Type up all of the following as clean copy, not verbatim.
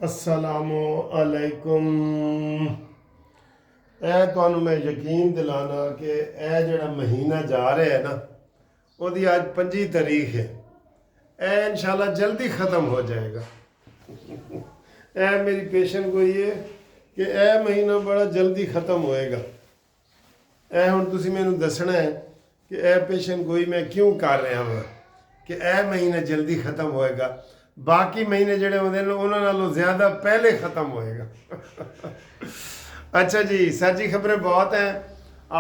अस्सलामु अलैकुम। ਤੁਹਾਨੂੰ ਮੈਂ ਯਕੀਨ ਦਿਲਾਣਾ ਕਿ ਇਹ ਜਿਹੜਾ ਮਹੀਨਾ ਜਾ ਰਿਹਾ ਹੈ ਨਾ, ਉਹਦੀ ਅੱਜ 25 ਤਾਰੀਖ ਹੈ। ਇਹ ਇਨਸ਼ਾਅੱਲਾ ਜਲਦੀ ख़त्म ਹੋ ਜਾਏਗਾ। ਇਹ ਮੇਰੀ ਪੇਸ਼ੈਂਟ ਗੋਈ ਹੈ ਕਿ ਇਹ ਮਹੀਨਾ ਬੜਾ ਜਲਦੀ ख़त्म ਹੋਏਗਾ। ਇਹ ਹੁਣ ਤੁਸੀਂ ਮੈਨੂੰ ਦੱਸਣਾ ਹੈ ਕਿ ਇਹ ਪੇਸ਼ੈਂਟ ਗੋਈ ਮੈਂ ਕਿਉਂ ਕਰ ਰਿਹਾ ਹਾਂ ਕਿ ਇਹ ਮਹੀਨਾ ਜਲਦੀ ख़त्म ਹੋਏਗਾ। बाकी महीने जड़े होंगे उन्होंने ज़्यादा पहले ख़त्म होएगा। अच्छा जी सर जी, खबरें बहुत हैं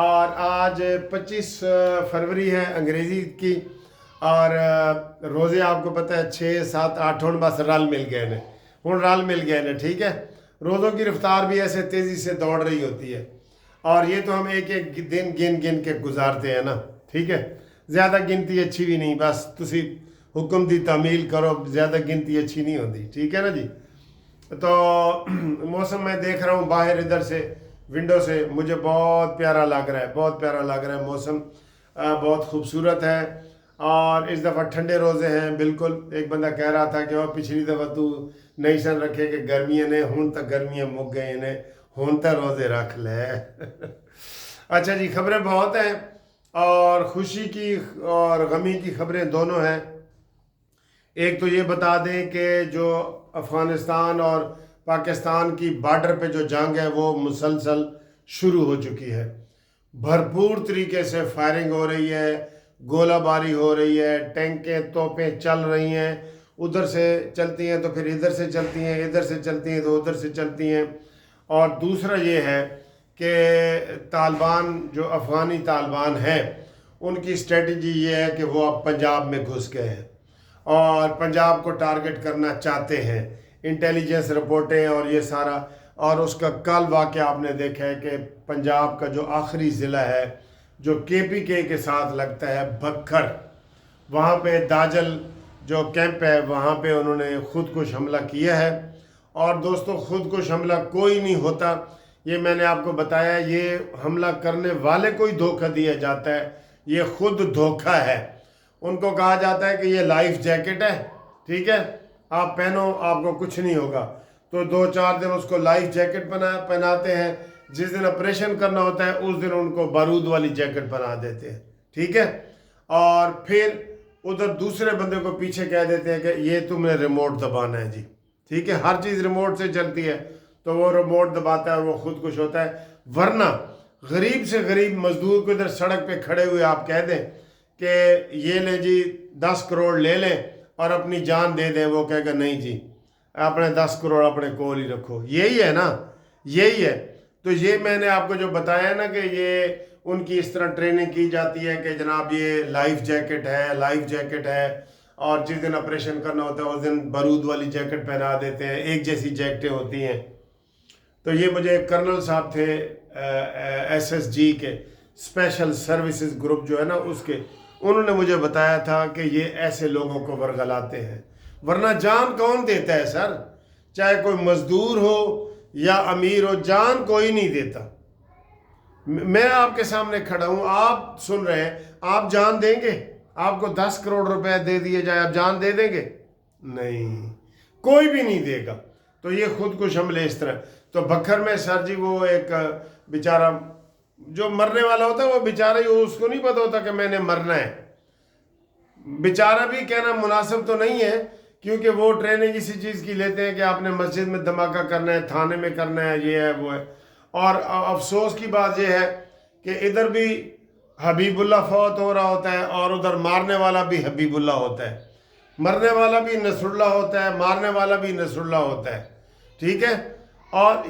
और आज 25 फरवरी है अंग्रेज़ी की और रोज़े आपको पता है 6 7 8 हूँ बस रल मिल गए ने, हूँ रल मिल गए ने। ठीक है, रोज़ों की रफ्तार भी ऐसे तेज़ी से दौड़ रही होती है और ये तो हम एक एक दिन गिन गिन के गुजारते हैं ना। ठीक है, ज़्यादा गिनती अच्छी भी नहीं, बस तुसी हुक्म दी तामील करो, ज़्यादा गिनती अच्छी नहीं होती। ठीक है ना जी। तो मौसम मैं देख रहा हूँ बाहर इधर से विंडो से, मुझे बहुत प्यारा लग रहा है, बहुत प्यारा लग रहा है मौसम, बहुत खूबसूरत है। और इस दफ़ा ठंडे रोज़े हैं बिल्कुल। एक बंदा कह रहा था कि वह पिछली दफ़ा तू नहीं सन रखे कि गर्मियाँ ने, हूँ तक गर्मियाँ मुक गए ने, हूँ तक रोज़े रख ले। अच्छा जी, खबरें बहुत हैं और ख़ुशी की और गमी की खबरें दोनों हैं। एक तो ये बता दें कि जो अफ़गानिस्तान और पाकिस्तान की बॉर्डर पे जो जंग है वो मुसलसल शुरू हो चुकी है। भरपूर तरीके से फायरिंग हो रही है, गोलाबारी हो रही है, टैंकें तोपें चल रही हैं, उधर से चलती हैं तो फिर इधर से चलती हैं, इधर से चलती हैं तो उधर से चलती हैं। और दूसरा ये है कि तालिबान जो अफ़गानी तालिबान हैं उनकी स्ट्रेटजी ये है कि वो अब पंजाब में घुस गए हैं और पंजाब को टारगेट करना चाहते हैं। इंटेलिजेंस रिपोर्टें और ये सारा, और उसका कल वाक़या आपने देखा है कि पंजाब का जो आखिरी ज़िला है जो KPK के साथ लगता है, बखर, वहाँ पे दाजल जो कैंप है वहाँ पे उन्होंने ख़ुदकुश हमला किया है। और दोस्तों ख़ुदकुश हमला कोई नहीं होता, ये मैंने आपको बताया। ये हमला करने वाले को ही धोखा दिया जाता है, ये ख़ुद धोखा है। उनको कहा जाता है कि ये लाइफ जैकेट है, ठीक है, आप पहनो आपको कुछ नहीं होगा। तो 2-4 दिन उसको लाइफ जैकेट पहनाते हैं, जिस दिन ऑपरेशन करना होता है उस दिन उनको बारूद वाली जैकेट पहना देते हैं। ठीक है, और फिर उधर दूसरे बंदे को पीछे कह देते हैं कि ये तुमने रिमोट दबाना है जी। ठीक है, हर चीज़ रिमोट से चलती है तो वो रिमोट दबाता है और वो खुदकुश होता है। वरना गरीब से गरीब मजदूर को इधर सड़क पे खड़े हुए आप कह दें कि ये ले जी 10 करोड़ ले लें और अपनी जान दे दें, वो कहेगा नहीं जी अपने 10 करोड़ अपने कोल ही रखो। यही है ना, यही है। तो ये मैंने आपको जो बताया ना कि ये उनकी इस तरह ट्रेनिंग की जाती है कि जनाब ये लाइफ जैकेट है, लाइफ जैकेट है, और जिस दिन ऑपरेशन करना होता है उस दिन बारूद वाली जैकेट पहना देते हैं, एक जैसी जैकेटें होती हैं। तो ये मुझे कर्नल साहब थे SSG के, स्पेशल सर्विसेज ग्रुप जो है ना उसके, उन्होंने मुझे बताया था कि ये ऐसे लोगों को वर्गलाते हैं। वरना जान कौन देता है सर, चाहे कोई मजदूर हो या अमीर हो, जान कोई नहीं देता। मैं आपके सामने खड़ा हूँ, आप सुन रहे हैं, आप जान देंगे? आपको 10 करोड़ रुपए दे दिए जाए, आप जान दे देंगे? नहीं, कोई भी नहीं देगा। तो ये खुदकुश हमले इस तरह। तो बखर में सर जी वो एक बेचारा जो मरने वाला होता है वो बेचारा ही, उसको नहीं पता होता कि मैंने मरना है। बेचारा भी कहना मुनासिब तो नहीं है, क्योंकि वो ट्रेनिंग इसी चीज़ की लेते हैं कि आपने मस्जिद में धमाका करना है, थाने में करना है, ये है वो है। और अफसोस की बात यह है कि इधर भी हबीबुल्लाह फौत हो रहा होता है और उधर मारने वाला भी हबीबुल्लाह होता है, मरने वाला भी नसरुल्लाह होता है, मारने वाला भी नसरुल्लाह होता है। ठीक है, और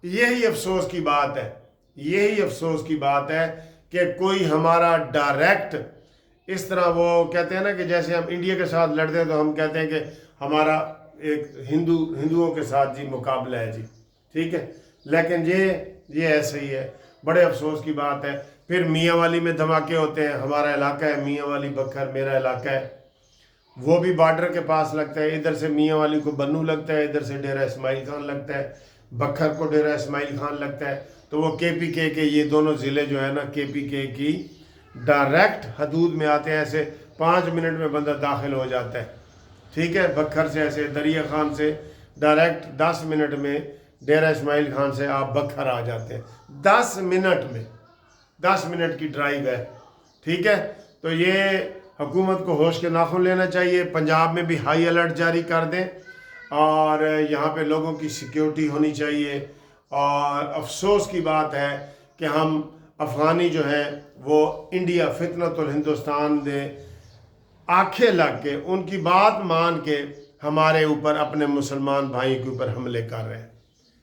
यही अफसोस की बात है, यही अफसोस की बात है कि कोई हमारा डायरेक्ट इस तरह, वो कहते हैं ना कि जैसे हम इंडिया के साथ लड़ते हैं तो हम कहते हैं कि हमारा एक हिंदुओं के साथ जी मुकाबला है जी। ठीक है, लेकिन ये ऐसे ही है, बड़े अफसोस की बात है। फिर मियाँ वाली में धमाके होते हैं, हमारा इलाका है मियाँ वाली बखर, मेरा इलाका है, वो भी बॉर्डर के पास लगता है। इधर से मियाँ वाली को बन्नू लगता है, इधर से डेरा इस्माइल खान लगता है, बखर को डेरा इस्माइल खान लगता है। तो वो KPK के ये दोनों ज़िले जो है ना KPK की डायरेक्ट हदूद में आते हैं। ऐसे 5 मिनट में बंदा दाखिल हो जाता है। ठीक है, बखर से ऐसे दरिया खान से डायरेक्ट 10 मिनट में डेरा इस्माइल खान से आप बखर आ जाते हैं, 10 मिनट में, 10 मिनट की ड्राइव है, ठीक है। तो ये हुकूमत को होश के नाखून लेना चाहिए। पंजाब में भी हाई अलर्ट जारी कर दें और यहाँ पे लोगों की सिक्योरिटी होनी चाहिए। और अफसोस की बात है कि हम अफ़गानी जो है वो इंडिया फितनतुल हिंदुस्तान दे आंखें लग के उनकी बात मान के हमारे ऊपर, अपने मुसलमान भाई के ऊपर हमले कर रहे हैं।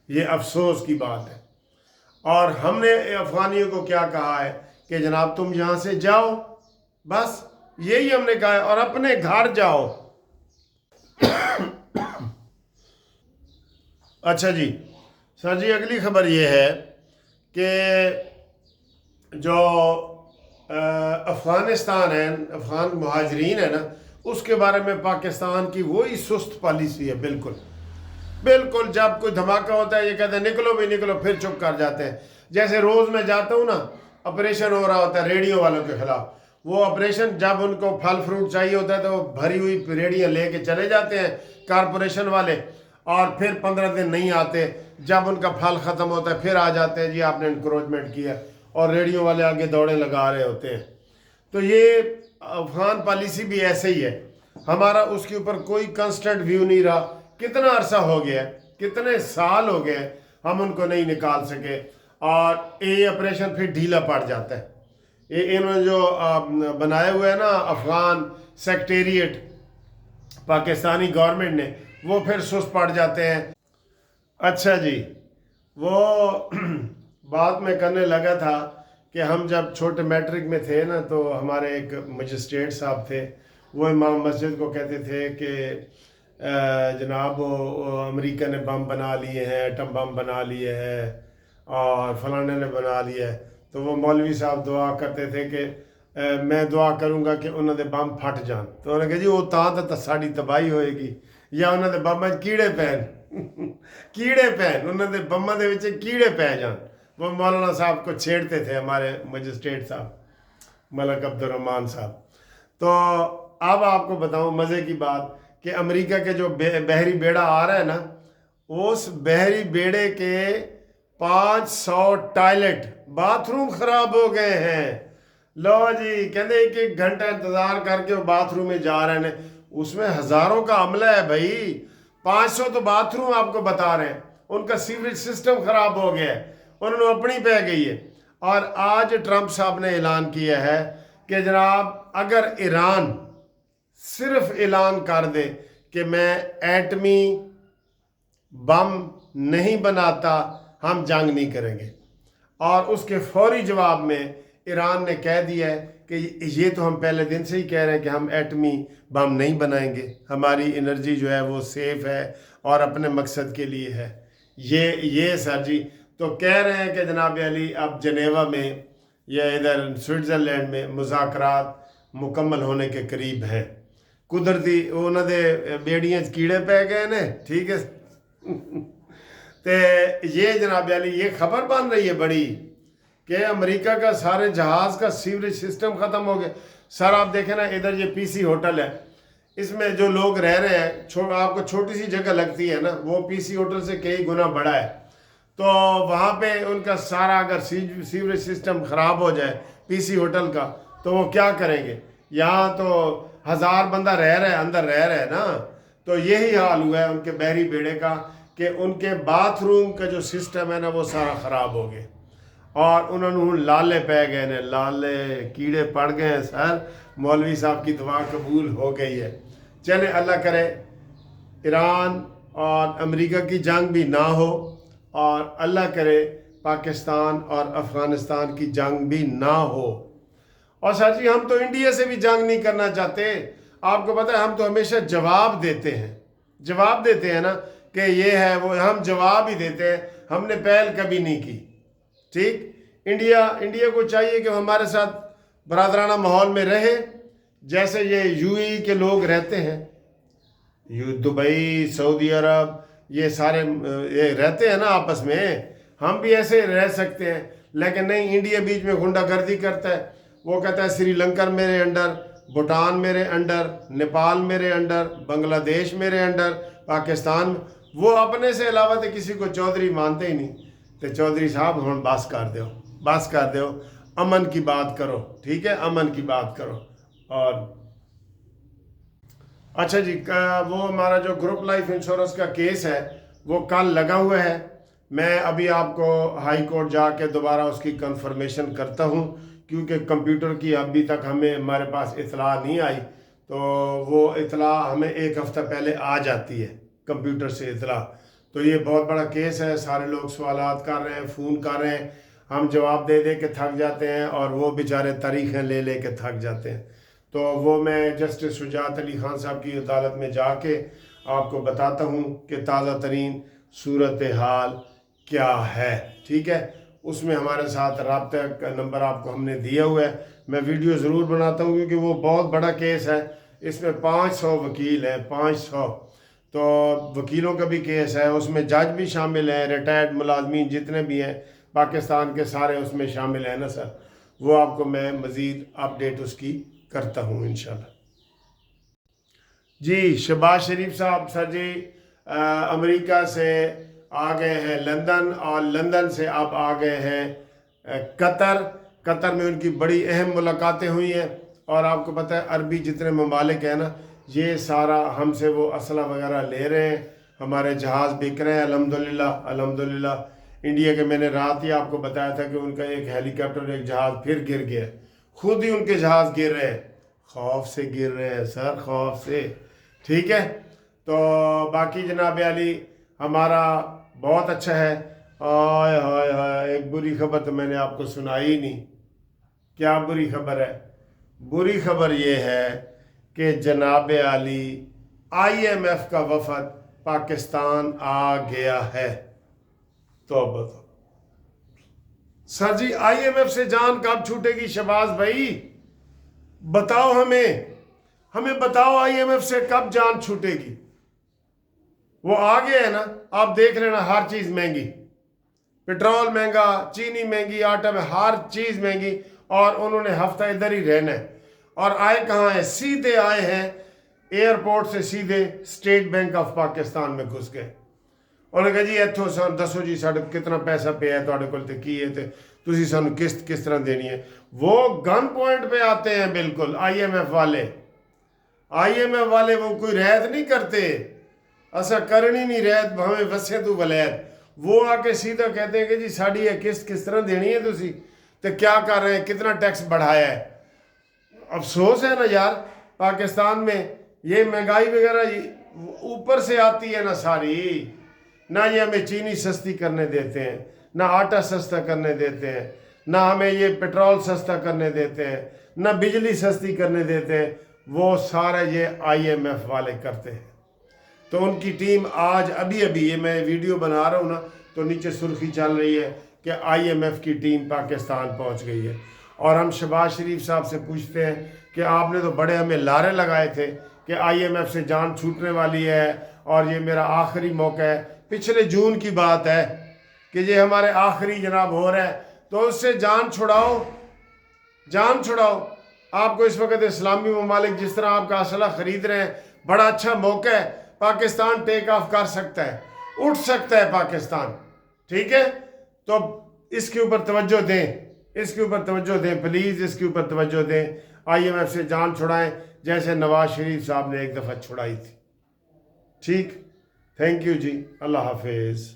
ये अफसोस की बात है। और हमने अफ़गानियों को क्या कहा है कि जनाब तुम यहाँ से जाओ, बस यही हमने कहा है, और अपने घर जाओ। अच्छा जी सर जी, अगली खबर ये है कि जो अफ़गानिस्तान है, अफ़गान मुहाजिरीन है ना, उसके बारे में पाकिस्तान की वही सुस्त पॉलिसी है। बिल्कुल बिल्कुल, जब कोई धमाका होता है ये कहते हैं निकलो भी निकलो, फिर चुप कर जाते हैं। जैसे रोज़ मैं जाता हूँ ना, ऑपरेशन हो रहा होता है रेडियो वालों के खिलाफ, वो ऑपरेशन जब उनको फल फ्रूट चाहिए होता है तो वो भरी हुई रेडियाँ लेके चले जाते हैं कारपोरेशन वाले, और फिर 15 दिन नहीं आते। जब उनका फल ख़त्म होता है फिर आ जाते हैं, जी आपने इंक्रोचमेंट किया, और रेडियो वाले आगे दौड़े लगा रहे होते हैं। तो ये अफ़गान पॉलिसी भी ऐसे ही है, हमारा उसके ऊपर कोई कंस्टेंट व्यू नहीं रहा। कितना अरसा हो गया, कितने साल हो गए, हम उनको नहीं निकाल सके, और ये ऑपरेशन फिर ढीला पड़ जाता है। ये इन्होंने जो बनाए हुए है ना अफ़गान सेक्रेटेरिएट पाकिस्तानी गवर्नमेंट ने, वो फिर सुस्त पड़ जाते हैं। अच्छा जी, वो बात मैं करने लगा था कि हम जब छोटे मैट्रिक में थे ना, तो हमारे एक मजिस्ट्रेट साहब थे, वो इमाम मस्जिद को कहते थे कि जनाब वो अमेरिका ने बम बना लिए हैं, एटम बम बना लिए हैं, और फलाने ने बना लिया है। तो वो मौलवी साहब दुआ करते थे कि मैं दुआ करूँगा कि उन्होंने बम फट जान। तो उन्होंने कहा जी वो तो साड़ी तबाही होएगी, या उन्होंने बम कीड़े पैन कीड़े पैन, उन्होंने बम्मा दे विच कीड़े पै जान। वो मौलाना साहब को छेड़ते थे, हमारे मजिस्ट्रेट साहब मलक अब्दुर्रहमान साहब। तो अब आपको बताऊं मज़े की बात कि अमेरिका के जो बहरी बेड़ा आ रहा है ना, उस बहरी बेड़े के 500 टॉयलेट बाथरूम ख़राब हो गए हैं। लो जी, कहते एक एक घंटा इंतज़ार करके वो बाथरूम में जा रहे हैं, उसमें हज़ारों का अमला है भाई। 500 तो बाथरूम आपको बता रहे हैं, उनका सीवरेज सिस्टम ख़राब हो गया है, उन्होंने अपनी पै गई है। और आज ट्रंप साहब ने ऐलान किया है कि जनाब अगर ईरान सिर्फ ऐलान कर दे कि मैं एटमी बम नहीं बनाता, हम जंग नहीं करेंगे। और उसके फौरी जवाब में ईरान ने कह दिया है कि ये तो हम पहले दिन से ही कह रहे हैं कि हम एटमी बम नहीं बनाएंगे, हमारी एनर्जी जो है वो सेफ है और अपने मकसद के लिए है। ये सर जी तो कह रहे हैं कि जनाब अली अब जनेवा में या इधर स्विट्ज़रलैंड में मुज़ाकरात मुकम्मल होने के करीब हैं। कुदरती उन्होंने बेड़ियाँ कीड़े पै गए ने, ठीक है। तो ये जनाब अली ये खबर बन रही है बड़ी कि अमेरिका का सारे जहाज़ का सीवरेज सिस्टम ख़त्म हो गया। सर आप देखें ना, इधर ये पीसी होटल है, इसमें जो लोग रह रहे हैं, आपको छोटी सी जगह लगती है ना, वो पीसी होटल से कई गुना बड़ा है। तो वहाँ पे उनका सारा अगर सीवरेज सिस्टम ख़राब हो जाए पीसी होटल का, तो वो क्या करेंगे। यहाँ तो 1000 बंदा रह रहा है, अंदर रह रहा है ना। तो यही हाल हुआ है उनके बहरी बेड़े का कि उनके बाथरूम का जो सिस्टम है ना वो सारा ख़राब हो गया, और उन्होंने लाले पै गए ने, लाले कीड़े पड़ गए हैं। सर मौलवी साहब की दुआ कबूल हो गई है। चले अल्लाह करे ईरान और अमेरिका की जंग भी ना हो, और अल्लाह करे पाकिस्तान और अफ़गानिस्तान की जंग भी ना हो। और सर जी हम तो इंडिया से भी जंग नहीं करना चाहते। आपको पता है हम तो हमेशा जवाब देते हैं ना कि ये है वो, हम जवाब ही देते हैं, हमने पहल कभी नहीं की। ठीक, इंडिया को चाहिए कि हमारे साथ बरादराना माहौल में रहे, जैसे ये यूएई के लोग रहते हैं, दुबई, सऊदी अरब, ये सारे ये रहते हैं ना आपस में, हम भी ऐसे रह सकते हैं। लेकिन नहीं, इंडिया बीच में गुंडागर्दी करता है। वो कहता है श्रीलंका मेरे अंडर, भूटान मेरे अंडर, नेपाल मेरे अंडर, बांग्लादेश मेरे अंडर, पाकिस्तान। وہ اپنے سے علاوہ تو کسی کو چودھری مانتے ہی نہیں. تو چودھری صاحب ہن بس کر دو, امن کی بات کرو, ٹھیک ہے, امن کی بات کرو. اور اچھا جی, وہ ہمارا جو گروپ لائف انشورنس کا کیس ہے وہ کل لگا ہوا ہے. میں ابھی آپ کو ہائی کورٹ جا کے دوبارہ اس کی کنفرمیشن کرتا ہوں, کیونکہ کمپیوٹر کی ابھی تک ہمارے پاس اطلاع نہیں آئی. تو وہ اطلاع ہمیں ایک ہفتہ پہلے آ جاتی ہے کمپیوٹر سے اطلاع. تو یہ بہت بڑا کیس ہے, سارے لوگ سوالات کر رہے ہیں, فون کر رہے ہیں, ہم جواب دے کے تھک جاتے ہیں اور وہ بیچارے تاریخیں لے کے تھک جاتے ہیں. تو وہ میں جسٹس شجاعت علی خان صاحب کی عدالت میں جا کے آپ کو بتاتا ہوں کہ تازہ ترین صورتحال کیا ہے, ٹھیک ہے. اس میں ہمارے ساتھ رابطہ کا نمبر آپ کو ہم نے دیا ہوا ہے. میں ویڈیو ضرور بناتا ہوں کیونکہ وہ بہت بڑا کیس ہے. اس میں 500 وکیل ہیں, 500. تو وکیلوں کا بھی کیس ہے, اس میں جج بھی شامل ہیں, ریٹائرڈ ملازمین جتنے بھی ہیں پاکستان کے سارے اس میں شامل ہیں نا سر. وہ آپ کو میں مزید اپڈیٹ اس کی کرتا ہوں انشاءاللہ. جی شہباز شریف صاحب سر جی امریکہ سے آ گئے ہیں لندن, اور لندن سے اب آ گئے ہیں قطر. قطر میں ان کی بڑی اہم ملاقاتیں ہوئی ہیں. اور آپ کو پتہ ہے عربی جتنے ممالک ہیں نا, یہ سارا ہم سے وہ اسلحہ وغیرہ لے رہے ہیں. ہمارے جہاز بک رہے ہیں الحمدللہ الحمدللہ. انڈیا کے میں نے رات ہی آپ کو بتایا تھا کہ ان کا ایک ہیلی کاپٹر ایک جہاز پھر گر گیا, خود ہی ان کے جہاز گر رہے ہیں, خوف سے گر رہے ہیں سر, خوف سے, ٹھیک ہے. تو باقی جناب علی ہمارا بہت اچھا ہے. ہائے ہائے ہائے, ایک بری خبر تو میں نے آپ کو سنائی ہی نہیں. کیا بری خبر ہے؟ بری خبر یہ ہے کہ جناب علی IMF کا وفد پاکستان آ گیا ہے. توبہ سر جی, IMF سے جان کب چھوٹے گی شہباز بھائی؟ بتاؤ ہمیں بتاؤ IMF سے کب جان چھوٹے گی؟ وہ آگے ہے نا, آپ دیکھ لینا, ہر چیز مہنگی, پیٹرول مہنگا, چینی مہنگی, آٹا میں ہر چیز مہنگی. اور انہوں نے ہفتہ ادھر ہی رہنا ہے. اور آئے کہاں ہیں؟ سیدھے آئے ہیں ایئرپورٹ سے, سیدھے اسٹیٹ بینک آف پاکستان میں گھس گئے. انہوں نے کہا جی اتھو سن دسو جی ساڑھے کتنا پیسہ پہ ہے تھوڑے کول تے کی ہے تے تسی سانو قسط کس طرح دینی ہے. وہ گن پوائنٹ پہ آتے ہیں بالکل IMF والے وہ کوئی رعایت نہیں کرتے, ایسا کرنی نہیں رعایت ہمیں وسے تو ولایت. وہ آ کے سیدھا کہتے ہیں کہ جی ساڑھی یہ قسط کس طرح دینی ہے تسی, تو کیا کر رہے ہیں, کتنا ٹیکس بڑھایا ہے. افسوس ہے نا یار, پاکستان میں یہ مہنگائی وغیرہ اوپر سے آتی ہے نا ساری. نہ یہ ہمیں چینی سستی کرنے دیتے ہیں, نہ آٹا سستا کرنے دیتے ہیں, نہ ہمیں یہ پیٹرول سستا کرنے دیتے ہیں, نہ بجلی سستی کرنے دیتے ہیں. وہ سارا یہ IMF والے کرتے ہیں. تو ان کی ٹیم آج ابھی یہ میں ویڈیو بنا رہا ہوں نا, تو نیچے سرخی چل رہی ہے کہ IMF کی ٹیم پاکستان پہنچ گئی ہے. اور ہم شہباز شریف صاحب سے پوچھتے ہیں کہ آپ نے تو بڑے ہمیں لارے لگائے تھے کہ IMF سے جان چھوٹنے والی ہے اور یہ میرا آخری موقع ہے. پچھلے جون کی بات ہے کہ یہ ہمارے آخری جناب ہو رہا ہے, تو اس سے جان چھڑاؤ. آپ کو اس وقت اسلامی ممالک جس طرح آپ کا اسلحہ خرید رہے ہیں, بڑا اچھا موقع ہے, پاکستان ٹیک آف کر سکتا ہے, اٹھ سکتا ہے پاکستان, ٹھیک ہے. تو اس کے اوپر توجہ دیں پلیز, اس کے اوپر توجہ دیں. IMF سے جان چھڑائیں جیسے نواز شریف صاحب نے ایک دفعہ چھڑائی تھی. ٹھیک, تھینک یو جی, اللہ حافظ.